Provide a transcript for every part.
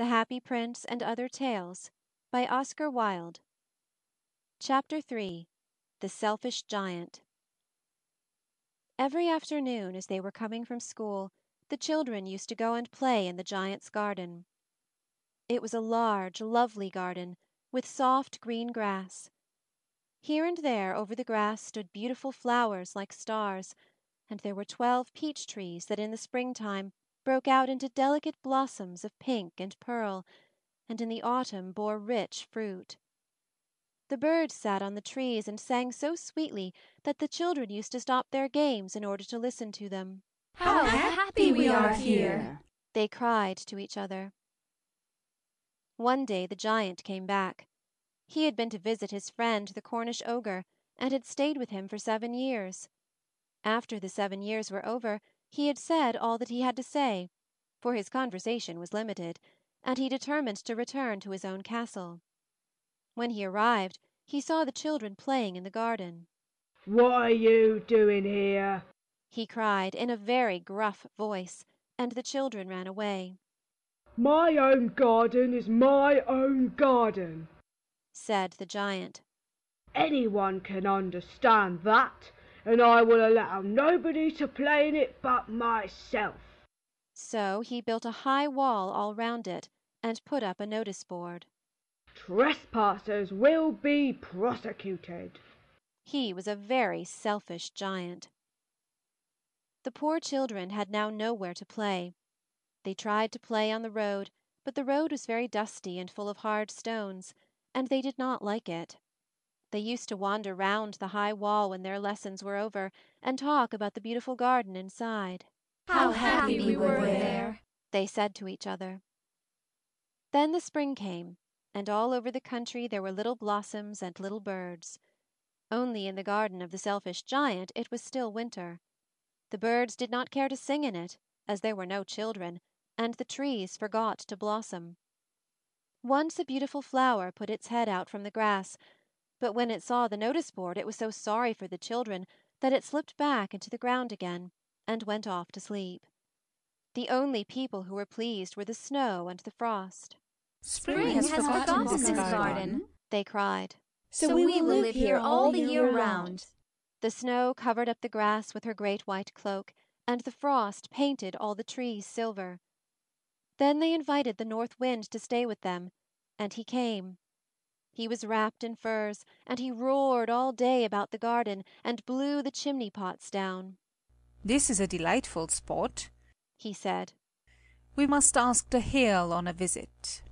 The Happy Prince and Other Tales by Oscar Wilde. Chapter 3. The Selfish Giant. Every afternoon as they were coming from school, the children used to go and play in the giant's garden. It was a large, lovely garden, with soft green grass. Here and there over the grass stood beautiful flowers like stars, and there were 12 peach trees that in the springtime broke out into delicate blossoms of pink and pearl, and in the autumn bore rich fruit. The birds sat on the trees and sang so sweetly that the children used to stop their games in order to listen to them. "How happy we are here!" they cried to each other. One day the giant came back. He had been to visit his friend the Cornish ogre, and had stayed with him for 7 years. After the 7 years were over, he had said all that he had to say, for his conversation was limited, and he determined to return to his own castle. When he arrived, he saw the children playing in the garden. "What are you doing here?" he cried in a very gruff voice, and the children ran away. "My own garden is my own garden," said the giant. "Anyone can understand that, and I will allow nobody to play in it but myself." So he built a high wall all round it, and put up a notice board. "Trespassers will be prosecuted." He was a very selfish giant. The poor children had now nowhere to play. They tried to play on the road, but the road was very dusty and full of hard stones, and they did not like it. They used to wander round the high wall when their lessons were over, and talk about the beautiful garden inside. "How happy we were there!" they said to each other. Then the spring came, and all over the country there were little blossoms and little birds. Only in the garden of the selfish giant it was still winter. The birds did not care to sing in it, as there were no children, and the trees forgot to blossom. Once a beautiful flower put its head out from the grass, but when it saw the notice board it was so sorry for the children that it slipped back into the ground again, and went off to sleep. The only people who were pleased were the snow and the frost. "Spring has forgotten this garden," they cried. "so we will live here all the year round." The snow covered up the grass with her great white cloak, and the frost painted all the trees silver. Then they invited the North Wind to stay with them, and he came. He was wrapped in furs, and he roared all day about the garden, and blew the chimney pots down. "This is a delightful spot," he said. "We must ask the Hail on a visit."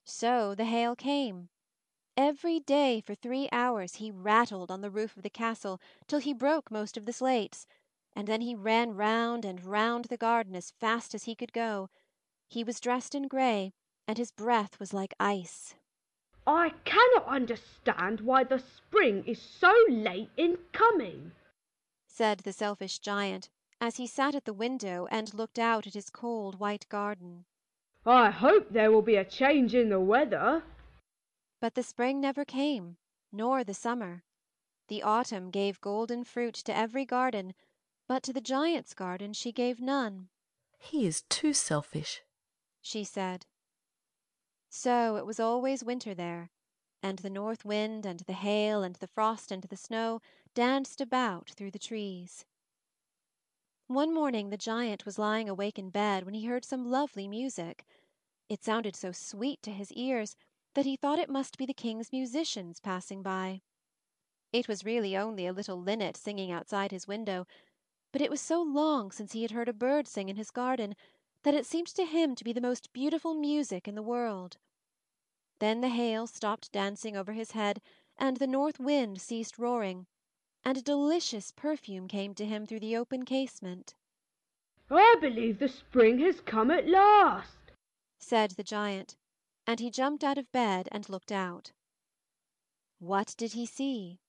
So the Hail came. Every day for 3 hours he rattled on the roof of the castle till he broke most of the slates, and then he ran round and round the garden as fast as he could go. He was dressed in grey, and his breath was like ice. "I cannot understand why the spring is so late in coming," said the selfish giant, as he sat at the window and looked out at his cold white garden. "I hope there will be a change in the weather." But the spring never came, nor the summer. The autumn gave golden fruit to every garden, but to the giant's garden she gave none. "He is too selfish," she said. So it was always winter there, and the North Wind and the Hail and the Frost and the Snow danced about through the trees. One morning the giant was lying awake in bed when he heard some lovely music. It sounded so sweet to his ears that he thought it must be the king's musicians passing by. It was really only a little linnet singing outside his window, but it was so long since he had heard a bird sing in his garden that it seemed to him to be the most beautiful music in the world. Then the Hail stopped dancing over his head, and the North Wind ceased roaring, and a delicious perfume came to him through the open casement. "I believe the spring has come at last," said the giant, and he jumped out of bed and looked out. What did he see?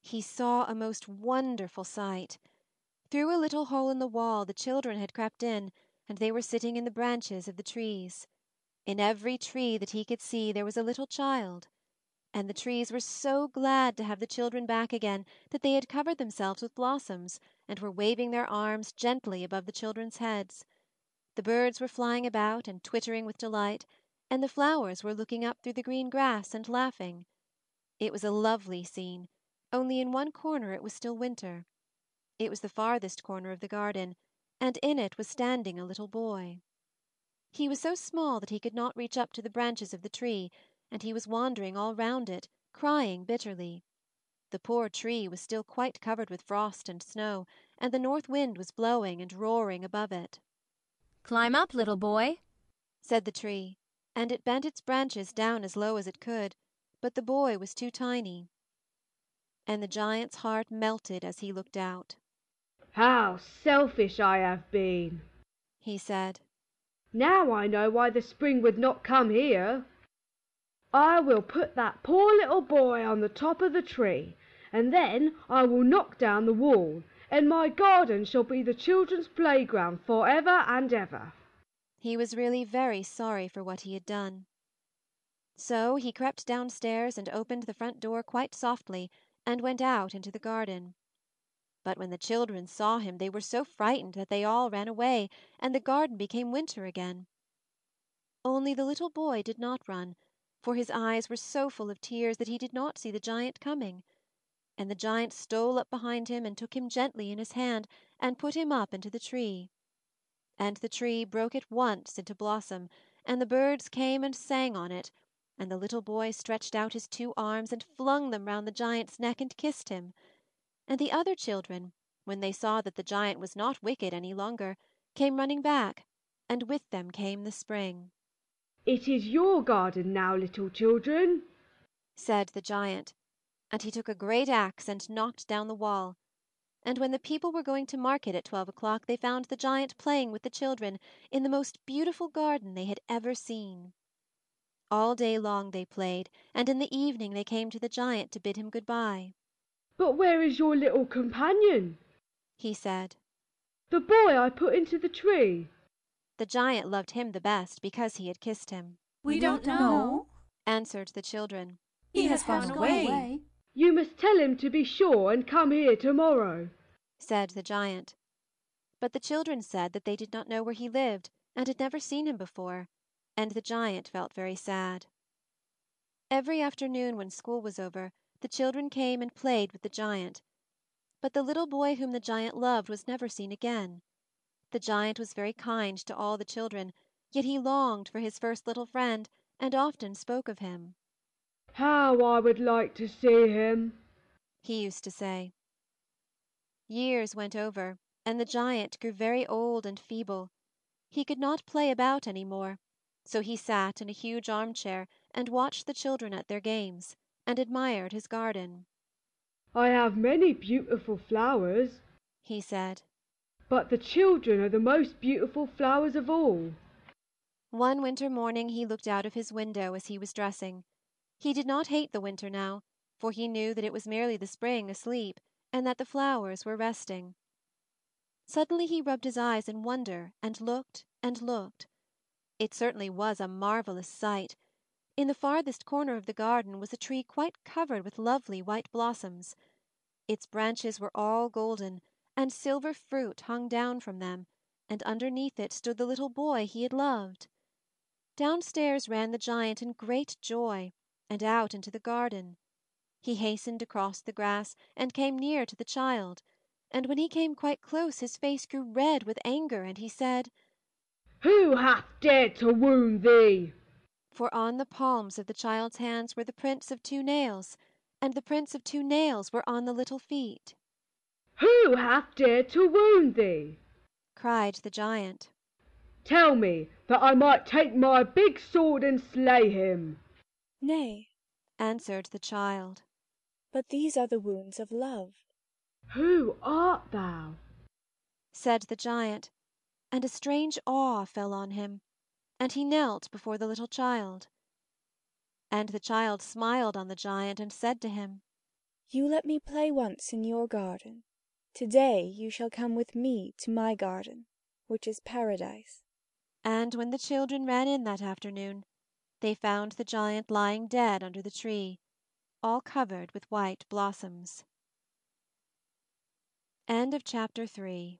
He saw a most wonderful sight. Through a little hole in the wall the children had crept in, and they were sitting in the branches of the trees. In every tree that he could see there was a little child, and the trees were so glad to have the children back again that they had covered themselves with blossoms, and were waving their arms gently above the children's heads. The birds were flying about and twittering with delight, and the flowers were looking up through the green grass and laughing. It was a lovely scene, only in one corner it was still winter. It was the farthest corner of the garden, and in it was standing a little boy. He was so small that he could not reach up to the branches of the tree, and he was wandering all round it, crying bitterly. The poor tree was still quite covered with frost and snow, and the north wind was blowing and roaring above it. Climb up, little boy, Said the tree, and it bent its branches down as low as it could, but the boy was too tiny. And the giant's heart melted as he looked out. How selfish I have been, He said. Now I know why the spring would not come here. I will put that poor little boy on the top of the tree, and then I will knock down the wall, and my garden shall be the children's playground for ever and ever. He was really very sorry for what he had done. So he crept downstairs and opened the front door quite softly, and went out into the garden. But when the children saw him they were so frightened that they all ran away, and the garden became winter again. Only the little boy did not run, for his eyes were so full of tears that he did not see the giant coming. And the giant stole up behind him and took him gently in his hand and put him up into the tree. And the tree broke at once into blossom, and the birds came and sang on it, and the little boy stretched out his 2 arms and flung them round the giant's neck and kissed him. And the other children, when they saw that the giant was not wicked any longer, came running back, and with them came the spring. It is your garden now, little children, Said the giant, and he took a great axe and knocked down the wall. And when the people were going to market at 12 o'clock, they found the giant playing with the children in the most beautiful garden they had ever seen. All day long they played, and in the evening they came to the giant to bid him good-bye. But where is your little companion? He said. The boy I put into the tree. The giant loved him the best because he had kissed him. We don't know. Answered the children. He has gone away. You must tell him to be sure and come here tomorrow. Said the giant. But the children said that they did not know where he lived, and had never seen him before, and the giant felt very sad. Every afternoon when school was over, the children came and played with the giant. But the little boy whom the giant loved was never seen again. The giant was very kind to all the children, yet he longed for his first little friend, and often spoke of him. How I would like to see him, He used to say. Years went over, and the giant grew very old and feeble. He could not play about any more, so he sat in a huge armchair and watched the children at their games, and admired his garden. I have many beautiful flowers, He said. but the children are the most beautiful flowers of all. One winter morning he looked out of his window as he was dressing. He did not hate the winter now, for he knew that it was merely the spring asleep, and that the flowers were resting. Suddenly he rubbed his eyes in wonder and looked and looked. It certainly was a marvelous sight. In the farthest corner of the garden was a tree quite covered with lovely white blossoms. Its branches were all golden, and silver fruit hung down from them, and underneath it stood the little boy he had loved. Downstairs ran the giant in great joy, and out into the garden. He hastened across the grass, and came near to the child, and when he came quite close his face grew red with anger, and he said, Who hath dared to wound thee? For on the palms of the child's hands were the prints of 2 nails, and the prints of 2 nails were on the little feet. Who hath dared to wound thee? Cried the giant. Tell me, that I might take my big sword and slay him. Nay, Answered the child. but these are the wounds of love. Who art thou? Said the giant, and a strange awe fell on him, and he knelt before the little child. And the child smiled on the giant and said to him, You let me play once in your garden. Today you shall come with me to my garden, which is paradise. And when the children ran in that afternoon, they found the giant lying dead under the tree, all covered with white blossoms. End of chapter 3.